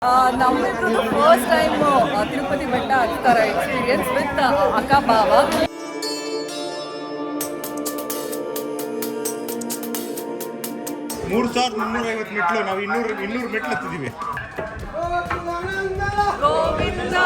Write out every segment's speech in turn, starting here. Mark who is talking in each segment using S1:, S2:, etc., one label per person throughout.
S1: ನಮ್ಮಿಬ್ರದ್ದು first time Tirupati ಬೆಟ್ಟ ಹತ್ತರ experience with ಅಕ್ಕ ಬಾವ.
S2: 3350 ಮೆಟ್ಲು. ನಾವು 200 ಮೆಟ್ಲು ಹತ್ತಿದ್ದೀವಿ.
S1: ಗೋವಿಂದ ಗೋವಿಂದ.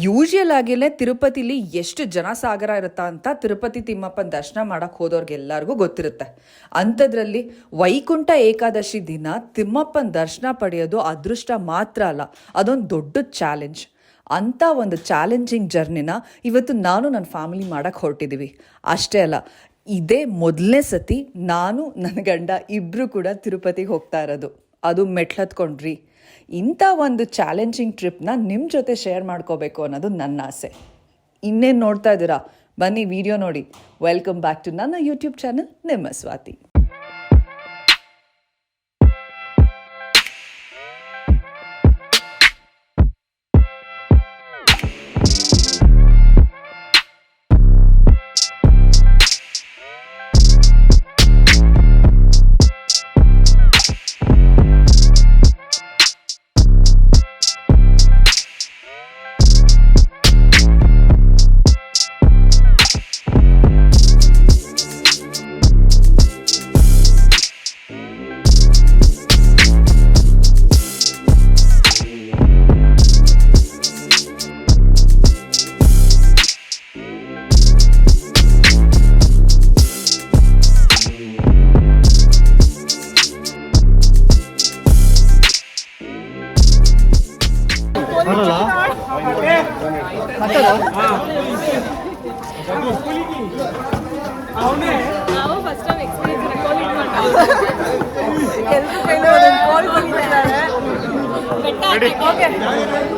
S1: ಯೂಶುವಲ್ ಆಗಿಯೇ ತಿರುಪತಿಲಿ ಎಷ್ಟು ಜನಸಾಗರ ಇರುತ್ತಾ ಅಂತ ತಿರುಪತಿ ತಿಮ್ಮಪ್ಪನ ದರ್ಶನ ಮಾಡಕ್ಕೆ ಹೋದವ್ರಿಗೆಲ್ಲರಿಗೂ ಗೊತ್ತಿರುತ್ತೆ. ಅಂಥದ್ರಲ್ಲಿ ವೈಕುಂಠ ಏಕಾದಶಿ ದಿನ ತಿಮ್ಮಪ್ಪನ ದರ್ಶನ ಪಡೆಯೋದು ಅದೃಷ್ಟ ಮಾತ್ರ ಅಲ್ಲ, ಅದೊಂದು ದೊಡ್ಡ ಚಾಲೆಂಜ್. ಅಂಥ ಒಂದು ಚಾಲೆಂಜಿಂಗ್ ಜರ್ನಿನ ಇವತ್ತು ನಾನು ನನ್ನ ಫ್ಯಾಮಿಲಿ ಮಾಡಕ್ಕೆ ಹೊರಟಿದ್ದೀವಿ. ಅಷ್ಟೇ ಅಲ್ಲ, ಇದೇ ಮೊದಲನೇ ಸತಿ ನಾನು ನನ್ನ ಗಂಡ ಇಬ್ಬರು ಕೂಡ ತಿರುಪತಿಗೆ ಹೋಗ್ತಾ ಇರೋದು, ಅದು ಮೆಟ್ಲತ್ಕೊಂಡ್ರಿ. ಇಂಥ ಒಂದು ಚಾಲೆಂಜಿಂಗ್ ಟ್ರಿಪ್ನ ನಿಮ್ಮ ಜೊತೆ ಶೇರ್ ಮಾಡ್ಕೋಬೇಕು ಅನ್ನೋದು ನನ್ನ ಆಸೆ. ಇನ್ನೇನು ನೋಡ್ತಾ ಇದ್ದೀರಾ, ಬನ್ನಿ ವಿಡಿಯೋ ನೋಡಿ. ವೆಲ್ಕಮ್ ಬ್ಯಾಕ್ ಟು ನನ್ನ ಯೂಟ್ಯೂಬ್ ಚಾನಲ್ ನಿಮ್ಮ ಸ್ವಾತಿ.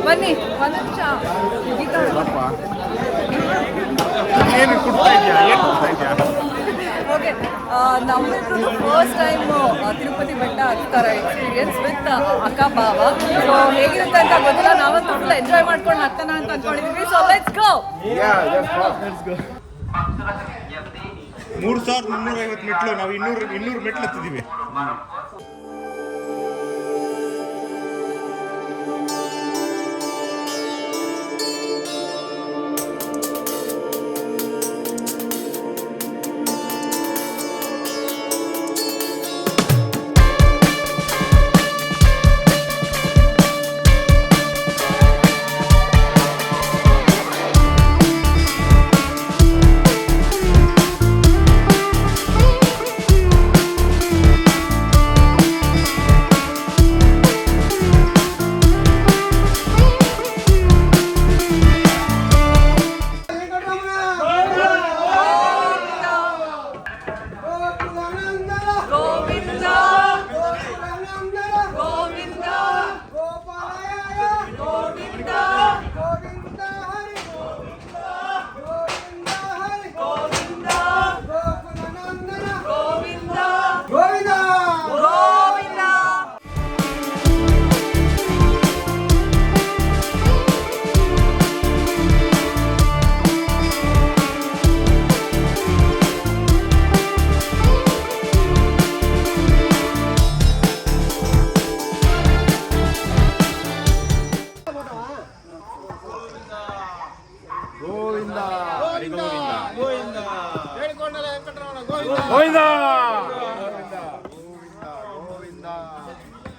S1: ಬನ್ನಿ ಒಂದು ನಿಮಿಷ. ಓಕೆ, ನಮ್ಮಿಬ್ರದ್ದು ಫಸ್ಟ್ ಟೈಮ್ ತಿರುಪತಿ ಬೆಟ್ಟ ಹತ್ತರ ಎಕ್ಸ್ಪೀರಿಯನ್ಸ್ ವಿತ್ ಅಕ್ಕ ಬಾವ. ಸೊ ಹೇಗಿರುತ್ತೆ ಅಂತ ಗೊತ್ತಿಲ್ಲ, ನಾವಂತೂ ಫುಲ್ ಎಂಜಾಯ್ ಮಾಡ್ಕೊಂಡು ಹತ್ತನ ಅಂತ ಅನ್ಕೊಂಡಿದ್ದೀವಿ. So let's go.
S2: 3350 ಮೆಟ್ಲು. ನಾವು 200 ಮೆಟ್ಲು ಹತ್ತಿದ್ದೀವಿ.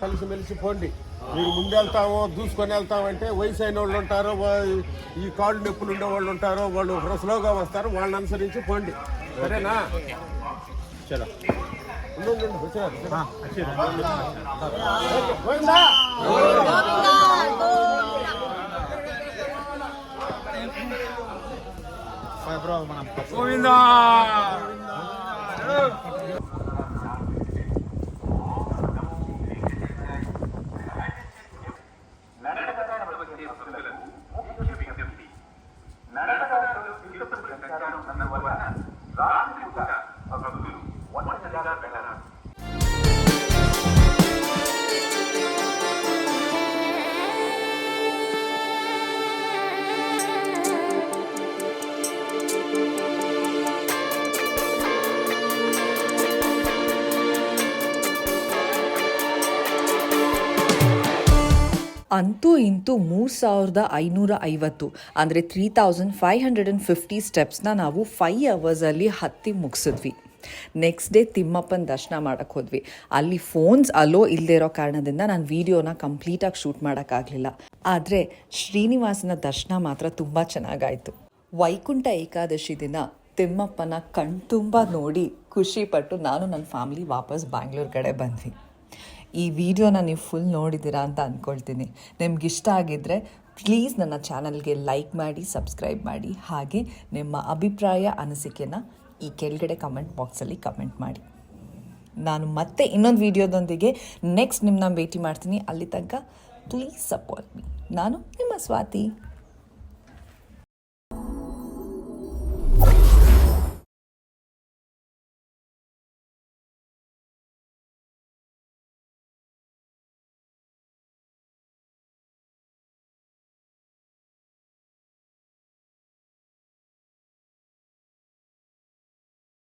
S2: కలిసిమెలిసి పోండి. మీరు ముందు వెళ్తామో దూసుకొని వెళ్తామంటే వయసు అయిన వాళ్ళు ఉంటారో, ఈ కాళ్ళు నొప్పులు ఉండే వాళ్ళు ఉంటారో, వాళ్ళు స్లోగా వస్తారు, వాళ్ళని అనుసరించి పోండి. సరేనా? చలో గోవిందా.
S1: ಅಂತೂ ಇಂತೂ 3550 ಅಂದರೆ 3550 ಸ್ಟೆಪ್ಸ್ನ ನಾವು 5 ಅವರ್ಸಲ್ಲಿ ಹತ್ತಿ ಮುಗಿಸಿದ್ವಿ. ನೆಕ್ಸ್ಟ್ ಡೇ ತಿಮ್ಮಪ್ಪನ ದರ್ಶನ ಮಾಡೋಕ್ಕೆ ಹೋದ್ವಿ. ಅಲ್ಲಿ ಫೋನ್ಸ್ ಅಲೋ ಇಲ್ಲದೆ ಇರೋ ಕಾರಣದಿಂದ ನಾನು ವೀಡಿಯೋನ ಕಂಪ್ಲೀಟಾಗಿ ಶೂಟ್ ಮಾಡೋಕ್ಕಾಗಲಿಲ್ಲ. ಆದರೆ ಶ್ರೀನಿವಾಸನ ದರ್ಶನ ಮಾತ್ರ ತುಂಬ ಚೆನ್ನಾಗಾಯಿತು. ವೈಕುಂಠ ಏಕಾದಶಿ ದಿನ ತಿಮ್ಮಪ್ಪನ ಕಣ್ತುಂಬ ನೋಡಿ ಖುಷಿಪಟ್ಟು ನಾನು ನನ್ನ ಫ್ಯಾಮಿಲಿ ವಾಪಸ್ ಬ್ಯಾಂಗ್ಳೂರ್ ಕಡೆ ಬಂದ್ವಿ. ಈ ವಿಡಿಯೋನ ನೀವು ಫುಲ್ ನೋಡಿದ್ದೀರಾ ಅಂತ ಅಂದ್ಕೊಳ್ತೀನಿ. ನಿಮ್ಗಿಷ್ಟ ಆಗಿದ್ದರೆ ಪ್ಲೀಸ್ ನನ್ನ ಚಾನಲ್ಗೆ ಲೈಕ್ ಮಾಡಿ, ಸಬ್ಸ್ಕ್ರೈಬ್ ಮಾಡಿ. ಹಾಗೆ ನಿಮ್ಮ ಅಭಿಪ್ರಾಯ, ಅನಿಸಿಕೆನ ಈ ಕೆಳಗಡೆ ಕಮೆಂಟ್ ಬಾಕ್ಸಲ್ಲಿ ಕಮೆಂಟ್ ಮಾಡಿ. ನಾನು ಮತ್ತೆ ಇನ್ನೊಂದು ವಿಡಿಯೋದೊಂದಿಗೆ ನೆಕ್ಸ್ಟ್ ನಿಮ್ಮನ್ನ ಭೇಟಿ ಮಾಡ್ತೀನಿ. ಅಲ್ಲಿ ತನಕ ಪ್ಲೀಸ್ ಸಪೋರ್ಟ್ ಮೀ. ನಾನು ನಿಮ್ಮ ಸ್ವಾತಿ.